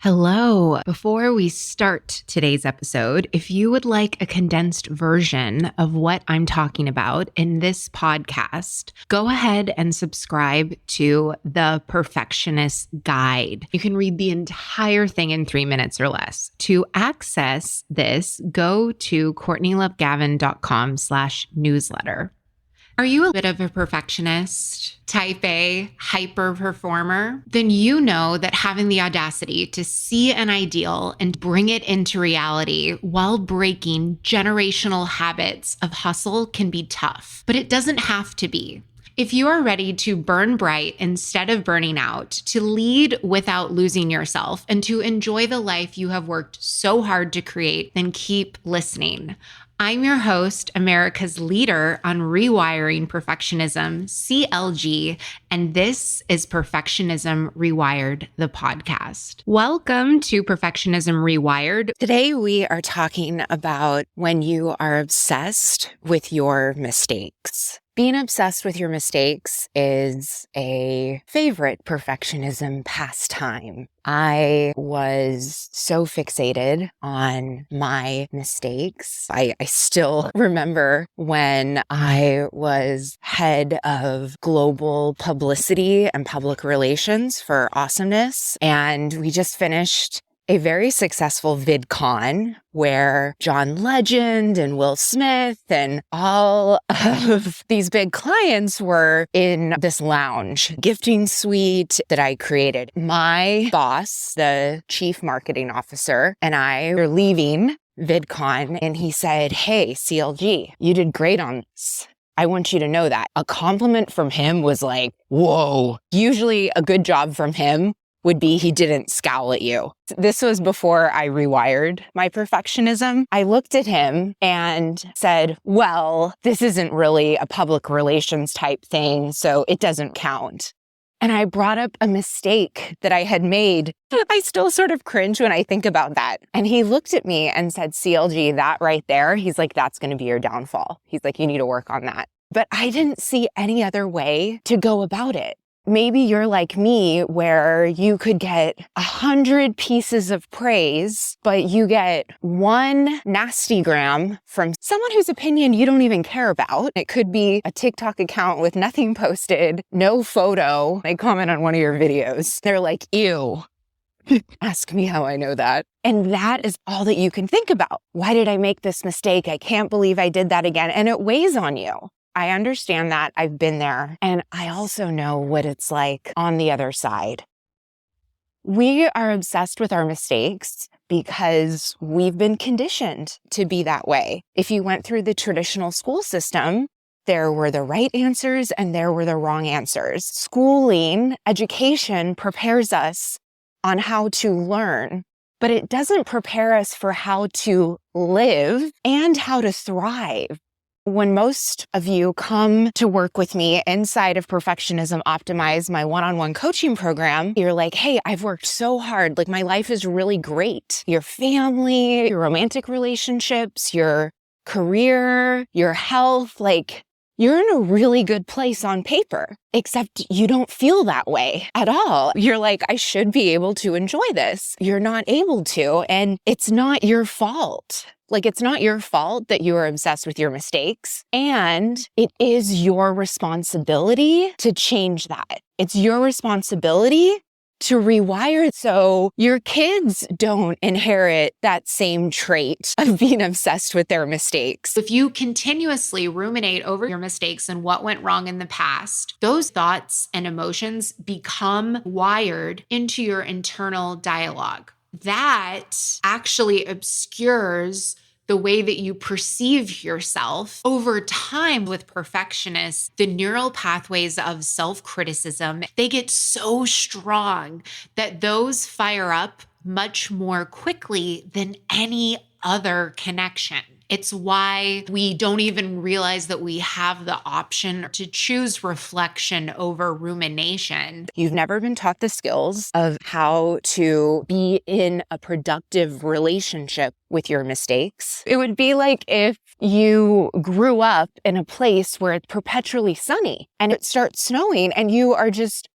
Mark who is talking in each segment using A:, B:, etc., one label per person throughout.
A: Hello. Before we start today's episode, if you would like a condensed version of what I'm talking about in this podcast, go ahead and subscribe to the Perfectionist Guide. You can read the entire thing in 3 minutes or less. To access this, go to CourtneyLoveGavin.com/newsletter. Are you a bit of a perfectionist, type A, hyper performer? Then you know that having the audacity to see an ideal and bring it into reality while breaking generational habits of hustle can be tough, but it doesn't have to be. If you are ready to burn bright instead of burning out, to lead without losing yourself, and to enjoy the life you have worked so hard to create, then keep listening. I'm your host, America's leader on rewiring perfectionism, CLG, and this is Perfectionism Rewired, the podcast. Welcome to Perfectionism Rewired. Today we are talking about when you are obsessed with your mistakes. Being obsessed with your mistakes is a favorite perfectionism pastime. I was so fixated on my mistakes. I still remember when I was head of global publicity and public relations for Awesomeness, and we just finished a very successful VidCon where John Legend and Will Smith and all of these big clients were in this lounge gifting suite that I created. My boss, the chief marketing officer, and I were leaving VidCon, and he said, "Hey, CLG, you did great on this. I want you to know that." A compliment from him was like, whoa. Usually a good job from him would be he didn't scowl at you. This was before I rewired my perfectionism. I looked at him and said, well, this isn't really a public relations type thing, so it doesn't count. And I brought up a mistake that I had made. I still sort of cringe when I think about that. And he looked at me and said, CLG, that right there, he's like, that's going to be your downfall. He's like, you need to work on that. But I didn't see any other way to go about it. Maybe you're like me where you could get 100 pieces of praise, but you get one Nastygram from someone whose opinion you don't even care about. It could be a TikTok account with nothing posted, no photo. They comment on one of your videos. They're like, ew. Ask me how I know that. And that is all that you can think about. Why did I make this mistake? I can't believe I did that again. And it weighs on you. I understand that. I've been there. And I also know what it's like on the other side. We are obsessed with our mistakes because we've been conditioned to be that way. If you went through the traditional school system, there were the right answers and there were the wrong answers. Schooling, education prepares us on how to learn, but it doesn't prepare us for how to live and how to thrive. When most of you come to work with me inside of Perfectionism Optimize, my one-on-one coaching program, you're like, hey, I've worked so hard. Like, my life is really great. Your family, your romantic relationships, your career, your health, like, you're in a really good place on paper, except you don't feel that way at all. You're like, I should be able to enjoy this. You're not able to, and it's not your fault. Like, it's not your fault that you are obsessed with your mistakes, and it is your responsibility to change that. It's your responsibility to rewire so your kids don't inherit that same trait of being obsessed with their mistakes. If you continuously ruminate over your mistakes and what went wrong in the past, those thoughts and emotions become wired into your internal dialogue. That actually obscures the way that you perceive yourself. Over time with perfectionists, the neural pathways of self-criticism, they get so strong that those fire up much more quickly than any other connection. It's why we don't even realize that we have the option to choose reflection over rumination. You've never been taught the skills of how to be in a productive relationship with your mistakes. It would be like if you grew up in a place where it's perpetually sunny and it starts snowing and you are just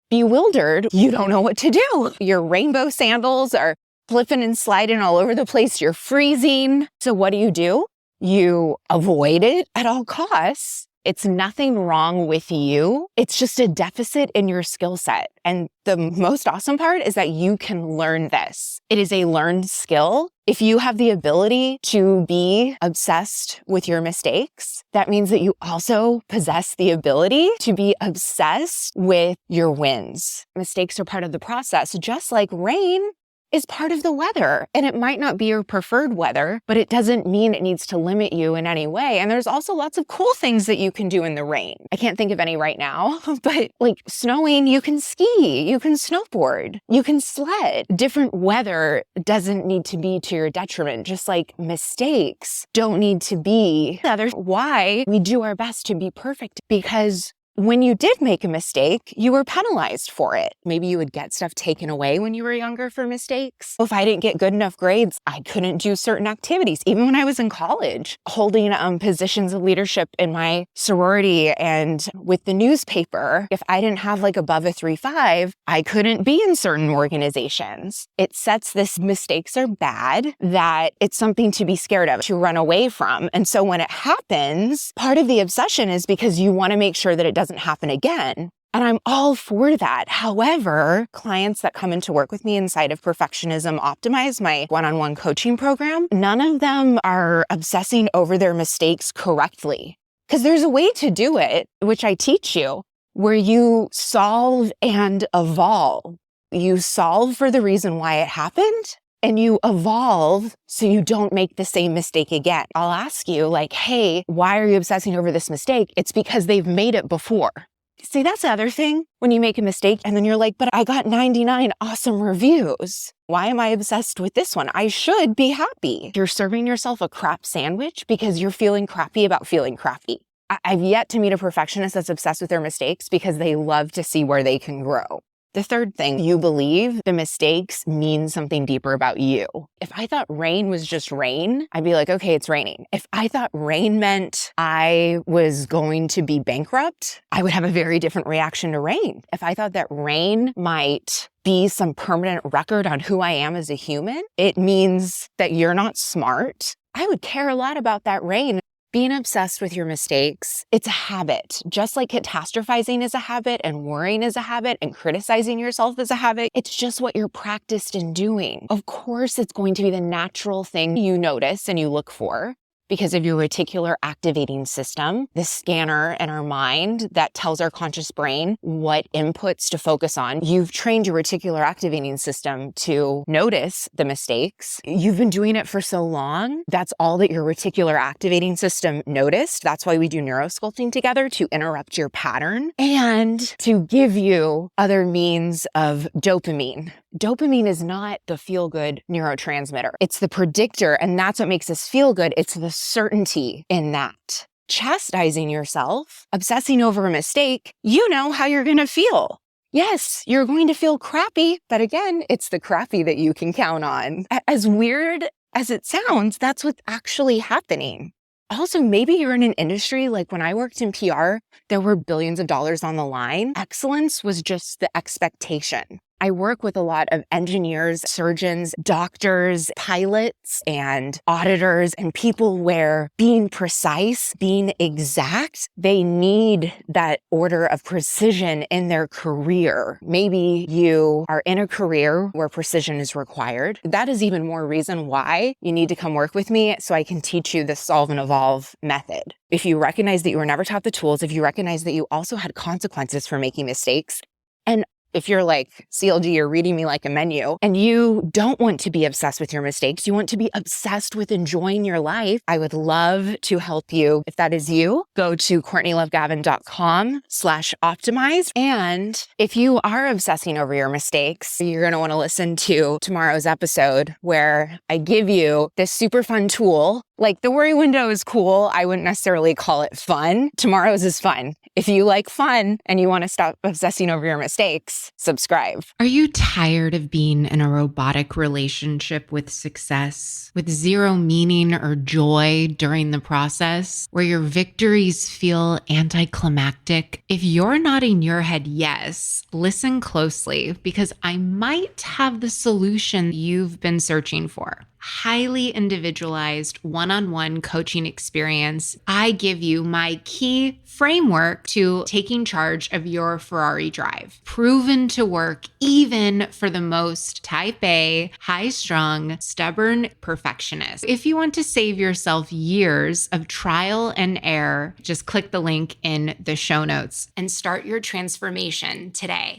B: bewildered. You don't know what to do. Your rainbow sandals are flipping and sliding all over the place. You're freezing. So what do? You avoid it at all costs. It's nothing wrong with you. It's just a deficit in your skill set. And the most awesome part is that you can learn this. It is a learned skill. If you have the ability to be obsessed with your mistakes, that means that you also possess the ability to be obsessed with your wins. Mistakes are part of the process, just like rain is part of the weather. And it might not be your preferred weather, but it doesn't mean it needs to limit you in any way. And there's also lots of cool things that you can do in the rain. I can't think of any right now, but like snowing, you can ski, you can snowboard, you can sled. Different weather doesn't need to be to your detriment, just like mistakes don't need to be. That's why we do our best to be perfect, because when you did make a mistake, you were penalized for it. Maybe you would get stuff taken away when you were younger for mistakes. If I didn't get good enough grades, I couldn't do certain activities. Even when I was in college, holding positions of leadership in my sorority and with the newspaper, if I didn't have like above a 3.5, I couldn't be in certain organizations. It sets this mistakes are bad, that it's something to be scared of, to run away from. And so when it happens, part of the obsession is because you want to make sure that it doesn't happen again. And I'm all for that. However, clients that come into work with me inside of Perfectionism Optimize, my one-on-one coaching program, none of them are obsessing over their mistakes correctly. Because there's a way to do it, which I teach you, where you solve and evolve. You solve for the reason why it happened, and you evolve so you don't make the same mistake again. I'll ask you like, hey, why are you obsessing over this mistake? It's because they've made it before. See, that's the other thing. When you make a mistake and then you're like, but I got 99 awesome reviews. Why am I obsessed with this one? I should be happy. You're serving yourself a crap sandwich because you're feeling crappy about feeling crappy. I've yet to meet a perfectionist that's obsessed with their mistakes because they love to see where they can grow. The third thing, you believe the mistakes mean something deeper about you. If I thought rain was just rain, I'd be like, okay, it's raining. If I thought rain meant I was going to be bankrupt, I would have a very different reaction to rain. If I thought that rain might be some permanent record on who I am as a human, it means that you're not smart, I would care a lot about that rain. Being obsessed with your mistakes, it's a habit. Just like catastrophizing is a habit and worrying is a habit and criticizing yourself is a habit, it's just what you're practiced in doing. Of course, it's going to be the natural thing you notice and you look for because of your reticular activating system, the scanner in our mind that tells our conscious brain what inputs to focus on. You've trained your reticular activating system to notice the mistakes. You've been doing it for so long. That's all that your reticular activating system noticed. That's why we do neurosculpting together, to interrupt your pattern and to give you other means of dopamine. Dopamine is not the feel-good neurotransmitter. It's the predictor, and that's what makes us feel good. It's the certainty in that. Chastising yourself, obsessing over a mistake, you know how you're going to feel. Yes, you're going to feel crappy, but again, it's the crappy that you can count on. As weird as it sounds, that's what's actually happening. Also, maybe you're in an industry like when I worked in PR, there were billions of dollars on the line. Excellence was just the expectation. I work with a lot of engineers, surgeons, doctors, pilots, and auditors, and people where being precise, being exact, they need that order of precision in their career. Maybe you are in a career where precision is required. That is even more reason why you need to come work with me so I can teach you the solve and evolve method. If you recognize that you were never taught the tools, if you recognize that you also had consequences for making mistakes, and if you're like, CLG, you're reading me like a menu, and you don't want to be obsessed with your mistakes, you want to be obsessed with enjoying your life, I would love to help you. If that is you, go to CourtneyLoveGavin.com/optimize. And if you are obsessing over your mistakes, you're going to want to listen to tomorrow's episode where I give you this super fun tool. Like the worry window is cool. I wouldn't necessarily call it fun. Tomorrow's is fun. If you like fun and you want to stop obsessing over your mistakes, subscribe.
A: Are you tired of being in a robotic relationship with success, with zero meaning or joy during the process, where your victories feel anticlimactic? If you're nodding your head yes, listen closely because I might have the solution you've been searching for. Highly individualized one-on-one coaching experience. I give you my key framework to taking charge of your Ferrari drive. Proven to work even for the most type A, high-strung, stubborn perfectionist. If you want to save yourself years of trial and error, just click the link in the show notes and start your transformation today.